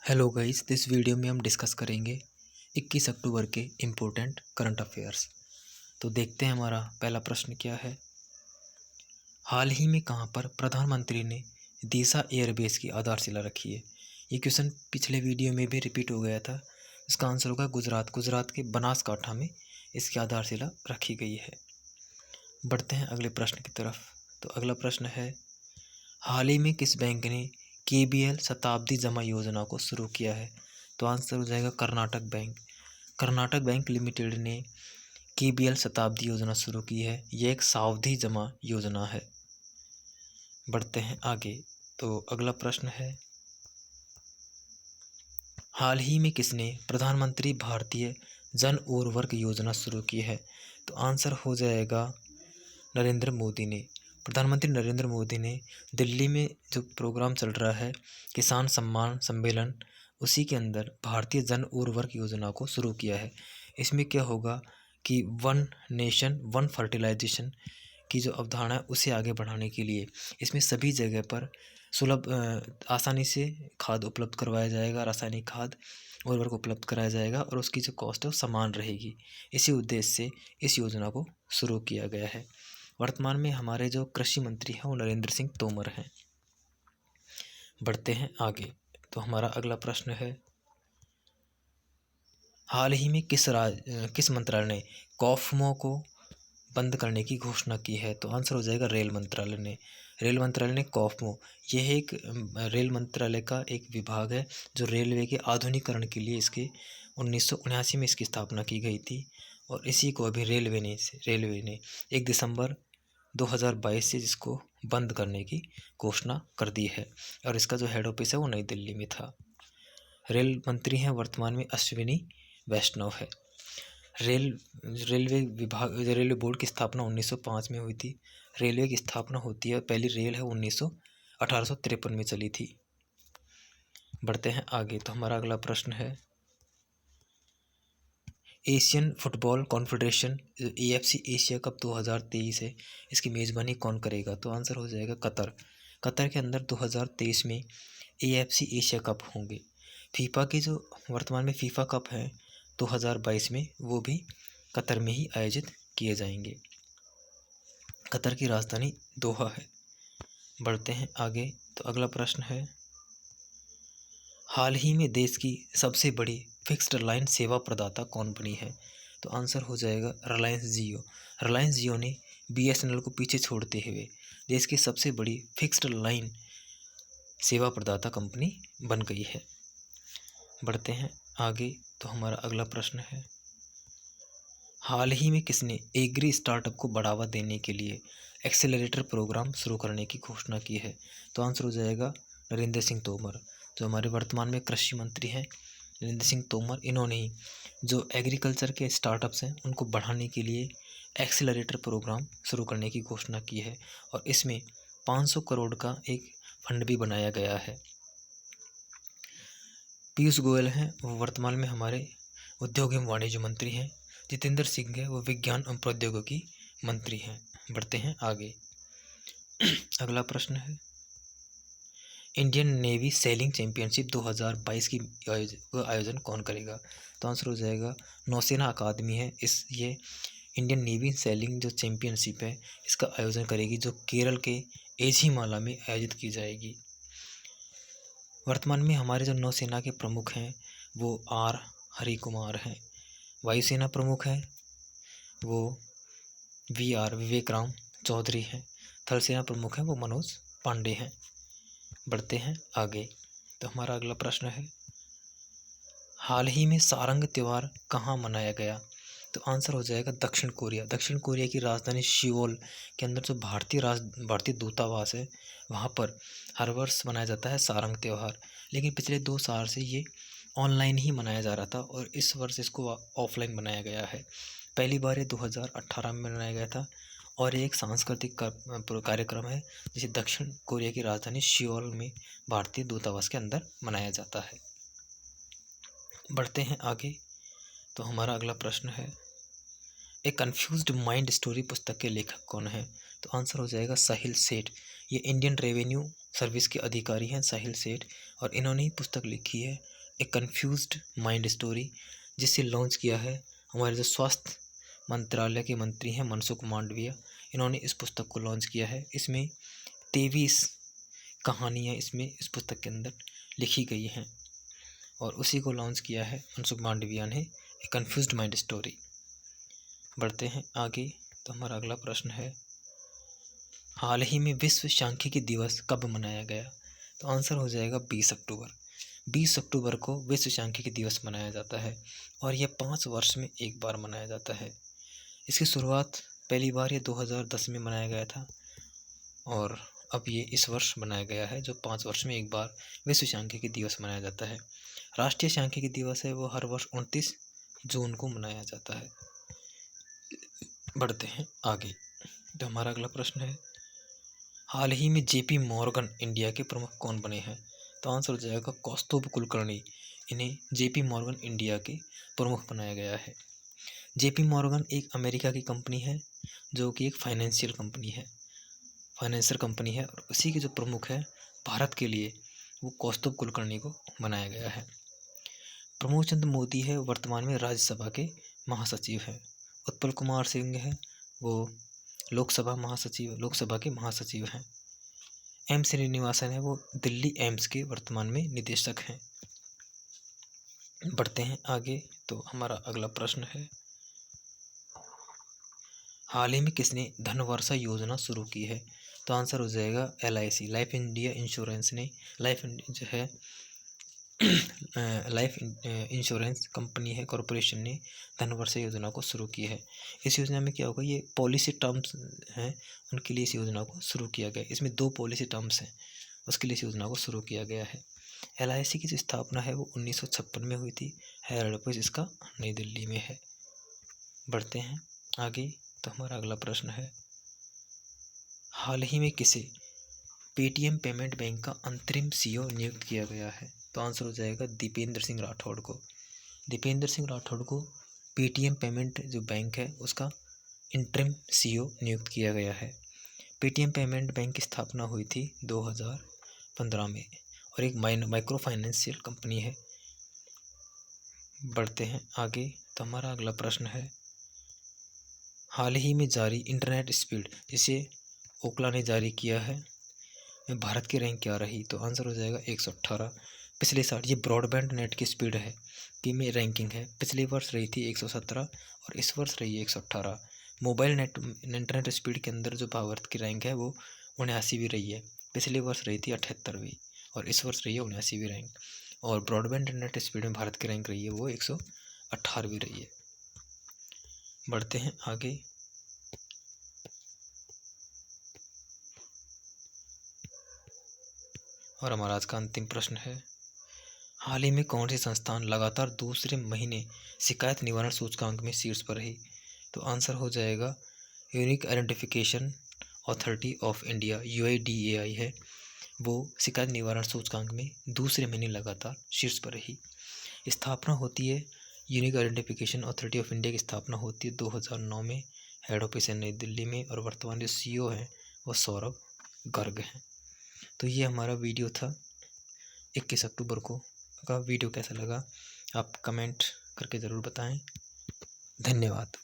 Hello guys, this video में हम discuss करेंगे 21 अक्टूबर के इम्पोर्टेंट करंट अफेयर्स। तो देखते हैं हमारा पहला प्रश्न क्या है। हाल ही में कहां पर प्रधानमंत्री ने दिशा एयरबेस की आधारशिला रखी है। ये क्वेश्चन पिछले वीडियो में भी रिपीट हो गया था। इसका आंसर होगा गुजरात के बनासकांठा में इसकी आधारशिला रखी गई है। बढ़ते हैं अगले प्रश्न की तरफ। तो अगला प्रश्न है, हाल ही में किस बैंक ने KBL शताब्दी जमा योजना को शुरू किया है। तो आंसर हो जाएगा Karnataka bank. Karnataka bank limited ने KBL शताब्दी योजना शुरू की है। यह एक सावधि जमा योजना है। बढ़ते हैं आगे। तो अगला प्रश्न है, हाल ही में किसने प्रधानमंत्री भारतीय जन उर्वरक योजना शुरू की है। तो आंसर हो जाएगा नरेंद्र मोदी ने। प्रधानमंत्री नरेंद्र मोदी ने दिल्ली में जो प्रोग्राम चल रहा है किसान सम्मान सम्मेलन, उसी के अंदर भारतीय जन उर्वरक योजना को शुरू किया है। इसमें क्या होगा कि वन नेशन वन फर्टिलाइजेशन की जो अवधारणा है उसे आगे बढ़ाने के लिए इसमें सभी जगह पर सुलभ आसानी से खाद उपलब्ध करवाया जाएगा, रासायनिक खाद उर्वरक उपलब्ध कराया जाएगा और उसकी जो कॉस्ट है वो समान रहेगी। इसी उद्देश्य से इस योजना को शुरू किया गया है। वर्तमान में हमारे जो कृषि मंत्री हैं वो नरेंद्र सिंह तोमर हैं। बढ़ते हैं आगे। तो हमारा अगला प्रश्न है, हाल ही में किस मंत्रालय ने कॉफमो को बंद करने की घोषणा की है। तो आंसर हो जाएगा रेल मंत्रालय ने। रेल मंत्रालय ने कॉफमो, यह एक रेल मंत्रालय का एक विभाग है जो रेलवे के आधुनिकीकरण के लिए इसके 1979 में इसकी स्थापना की गई थी और इसी को अभी रेलवे ने 1 दिसंबर 2022 से जिसको बंद करने की घोषणा कर दी है और इसका जो हेड ऑफिस है वो नई दिल्ली में था। रेल मंत्री हैं वर्तमान में अश्विनी वैष्णव है। रेलवे बोर्ड की स्थापना 1905 में हुई थी। रेलवे की स्थापना होती है, पहली रेल है 1853 में चली थी। बढ़ते हैं आगे। तो हमारा अगला प्रश्न है, Asian football confederation AFC Asia cup 2023 है, इसकी मेज़बानी कौन करेगा। तो आंसर हो जाएगा कतर। कतर के अंदर 2023 में AFC एशिया कप होंगे। फीफा की जो वर्तमान में फीफा कप है 2022 में वो भी कतर में ही आयोजित किए जाएंगे। कतर की राजधानी दोहा है। बढ़ते हैं आगे। तो अगला प्रश्न है, हाल ही में देश की सबसे बड़ी फिक्स्ड लाइन सेवा प्रदाता कौन बनी है। तो आंसर हो जाएगा रिलायंस जियो। रिलायंस जियो ने BSNL को पीछे छोड़ते हुए देश की सबसे बड़ी फिक्स्ड लाइन सेवा प्रदाता कंपनी बन गई है। बढ़ते हैं आगे। तो हमारा अगला प्रश्न है, हाल ही में किसने एग्री स्टार्टअप को बढ़ावा देने के लिए एक्सेलरेटर प्रोग्राम शुरू करने की घोषणा की है। तो आंसर हो जाएगा नरेंद्र सिंह तोमर, जो हमारे वर्तमान में कृषि मंत्री हैं नरेंद्र सिंह तोमर। इन्होंने ही जो एग्रीकल्चर के स्टार्टअप्स हैं उनको बढ़ाने के लिए एक्सेलरेटर प्रोग्राम शुरू करने की घोषणा की है और इसमें 500 करोड़ का एक फंड भी बनाया गया है। पीयूष गोयल हैं, वो वर्तमान में हमारे उद्योग एवं वाणिज्य मंत्री हैं। जितेंद्र सिंह है, वो विज्ञान एवं प्रौद्योगिकी मंत्री हैं। बढ़ते हैं आगे। अगला प्रश्न है, इंडियन नेवी सेलिंग चैंपियनशिप 2022 की आयोजन कौन करेगा। तो आंसर हो जाएगा नौसेना अकादमी है। ये इंडियन नेवी सेलिंग जो चैंपियनशिप है इसका आयोजन करेगी, जो केरल के एझीमाला में आयोजित की जाएगी। वर्तमान में हमारे जो नौसेना के प्रमुख हैं वो R हरि कुमार हैं। वायुसेना प्रमुख हैं वो VR विवेक राम चौधरी हैं। थल सेना प्रमुख हैं वो मनोज पांडे हैं। बढ़ते हैं आगे। तो हमारा अगला प्रश्न है, हाल ही में सारंग त्यौहार कहाँ मनाया गया। तो आंसर हो जाएगा दक्षिण कोरिया। दक्षिण कोरिया की राजधानी सियोल के अंदर जो भारतीय दूतावास है वहाँ पर हर वर्ष मनाया जाता है सारंग त्यौहार। लेकिन पिछले 2 साल से ये ऑनलाइन ही मनाया जा रहा था और इस वर्ष इसको ऑफलाइन बनाया गया है। पहली बार ये 2018 में मनाया गया था और ये एक सांस्कृतिक कार्यक्रम है जिसे दक्षिण कोरिया की राजधानी सियोल में भारतीय दूतावास के अंदर मनाया जाता है। बढ़ते हैं आगे। तो हमारा अगला प्रश्न है, ए कन्फ्यूज्ड माइंड स्टोरी पुस्तक के लेखक कौन है। तो आंसर हो जाएगा साहिल सेठ। ये इंडियन रेवेन्यू सर्विस के अधिकारी हैं साहिल सेठ और इन्होंने ही पुस्तक लिखी है ए कन्फ्यूज्ड माइंड स्टोरी, जिसे लॉन्च किया है हमारे जो स्वास्थ्य मंत्रालय के मंत्री हैं मनसुख मांडविया, इन्होंने इस पुस्तक को लॉन्च किया है। इसमें 23 कहानियाँ इसमें इस पुस्तक के अंदर लिखी गई हैं और उसी को लॉन्च किया है मनसुख मांडविया ने, ए कन्फ्यूज्ड माइंड स्टोरी। बढ़ते हैं आगे। तो हमारा अगला प्रश्न है, हाल ही में विश्व सांख्यिकी दिवस कब मनाया गया? तो आंसर हो जाएगा 20 अक्टूबर। 20 अक्टूबर को विश्व सांख्यिकी दिवस मनाया जाता है और यह 5 वर्ष में एक बार मनाया जाता है। इसकी शुरुआत पहली बार ये 2010 में मनाया गया था और अब ये इस वर्ष मनाया गया है, जो 5 वर्ष में एक बार विश्व सांख्यिकी दिवस मनाया जाता है। राष्ट्रीय सांख्यिकी दिवस है वो हर वर्ष 29 जून को मनाया जाता है। बढ़ते हैं आगे। तो हमारा अगला प्रश्न है, हाल ही में जेपी मॉर्गन इंडिया के प्रमुख कौन बने हैं? तो आंसर हो जाएगा कौस्तुभ कुलकर्णी। इन्हें जेपी मॉर्गन इंडिया के प्रमुख बनाया गया है। जेपी मॉर्गन एक अमेरिका की कंपनी है जो कि एक फाइनेंशियल कंपनी है और उसी के जो प्रमुख है भारत के लिए वो कौस्तुभ कुलकर्णी को बनाया गया है। प्रमोद चंद्र मोदी है वर्तमान में राज्यसभा के महासचिव हैं। उत्पल कुमार सिंह है वो लोकसभा के महासचिव हैं। एम श्रीनिवासन है वो दिल्ली एम्स के वर्तमान में निदेशक हैं। बढ़ते हैं आगे। तो हमारा अगला प्रश्न है, हाल ही में किसने धनवर्षा योजना शुरू की है? तो आंसर हो जाएगा LIC, लाइफ इंडिया इंश्योरेंस ने लाइफ इंश्योरेंस कंपनी है, कॉरपोरेशन ने धनवर्षा योजना को शुरू की है। इस योजना में क्या होगा, ये पॉलिसी टर्म्स हैं उनके लिए इस योजना को शुरू किया गया है। इसमें 2 पॉलिसी टर्म्स हैं, उसके लिए इस योजना को शुरू किया गया है। LIC की जो स्थापना है वो 1956 में हुई थी। हेड ऑफिस इसका नई दिल्ली में है। बढ़ते हैं आगे। तो हमारा अगला प्रश्न है, हाल ही में किसे पेटीएम पेमेंट बैंक का अंतरिम CEO नियुक्त किया गया है? तो आंसर हो जाएगा दीपेंद्र सिंह राठौड़ को। दीपेंद्र सिंह राठौड़ को पेटीएम पेमेंट जो बैंक है उसका इंटरिम CEO नियुक्त किया गया है। पेटीएम पेमेंट बैंक की स्थापना हुई थी 2015 में और एक माइक्रो फाइनेंशियल कंपनी है। बढ़ते हैं आगे। तो हमारा अगला प्रश्न है, हाल ही में जारी इंटरनेट स्पीड जिसे ओकला ने जारी किया है में भारत की रैंक क्या रही? तो आंसर हो जाएगा 118। पिछले साल ये ब्रॉडबैंड नेट की स्पीड है कि में रैंकिंग है, पिछले वर्ष रही थी 117 और इस वर्ष रही है 118। मोबाइल इंटरनेट स्पीड के अंदर जो भारत की रैंक है वो 79वीं रही है, पिछले वर्ष रही थी 78वीं और इस वर्ष रही है 79वीं रैंक। और ब्रॉडबैंड इंटरनेट स्पीड में भारत की रैंक रही है वो 118वीं रही है। बढ़ते हैं आगे। और हमारा आज का अंतिम प्रश्न है, हाल ही में कौन सी संस्थान लगातार दूसरे महीने शिकायत निवारण सूचकांक में शीर्ष पर रही? तो आंसर हो जाएगा unique identification authority of India UIDAI है, वो शिकायत निवारण सूचकांक में दूसरे महीने लगातार शीर्ष पर रही। स्थापना होती है unique identification authority of India की स्थापना होती है 2009 में। हेड ऑफिस है नई दिल्ली में और वर्तमान जो CEO हैं वो सौरभ गर्ग हैं। तो ये हमारा वीडियो था 21 अक्टूबर को का। वीडियो कैसा लगा आप कमेंट करके ज़रूर बताएं। धन्यवाद।